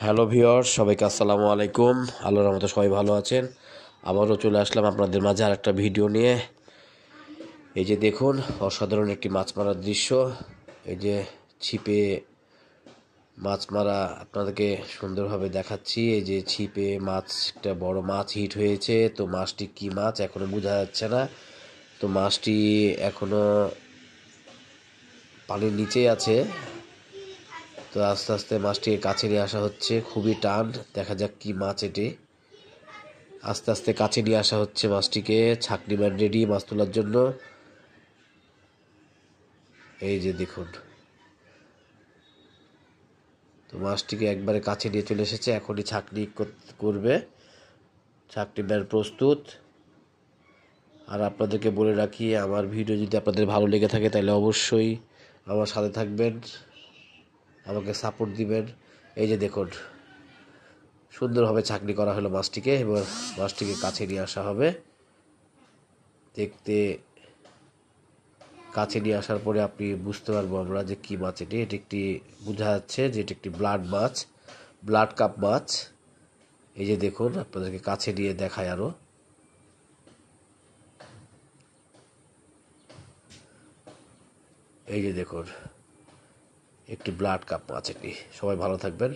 Hello viewers, সবাইকে আসসালামু আলাইকুম। আল্লাহর রহমতে সবাই ভালো আছেন। আবারও চলে আসলাম আপনাদের মাঝে আর একটা ভিডিও নিয়ে। এই যে দেখুন, অসাধারণ একটি মাছ মারার দৃশ্য। এই যে ছিপে মাছ মারা আপনাদেরকে সুন্দরভাবে দেখাচ্ছি। এই যে ছিপে মাছ, একটা বড় মাছ হিট হয়েছে। তো মাছটি কি মাছ এখনো বোঝা যাচ্ছে না। তো মাছটি এখনো পানির নিচেই আছে। তো আস্তে আস্তে মাছটিকে কাছে নিয়ে আসা হচ্ছে, খুবই টান। দেখা যাক কি মাছ এটি। আস্তে আস্তে কাছে নিয়ে আসা হচ্ছে মাছটিকে। ছাকনি ম্যান রেডি মাছ তোলার জন্য। এই যে দেখুন, তো মাছটিকে একবারে কাছে নিয়ে চলে এসেছে। এখনই ছাকনি করবে। ছাকনি ম্যান প্রস্তুত। আর আপনাদেরকে বলে রাখি, আমার ভিডিও যদি আপনাদের ভালো লেগে থাকে তাহলে অবশ্যই আমার সাথে থাকবেন, আমাকে সাপোর্ট দিবেন। এই যে দেখুন, সুন্দরভাবে ছাকনি করা হলো মাছটিকে। এবার মাছটিকে কাছে নিয়ে আসা হবে। দেখতে কাছে নিয়ে আসার পরে আপনি বুঝতে পারবো আমরা যে কি মাছ এটি। এটি একটি, বোঝা যাচ্ছে যে এটি একটি ব্লাড মাছ, ব্লাড কাপ মাছ। এই যে দেখুন, আপনাদেরকে কাছে নিয়ে দেখায় আরো। এই যে দেখুন, একটি ব্লাড কাপ মাছ এটি। সবাই ভালো থাকবেন।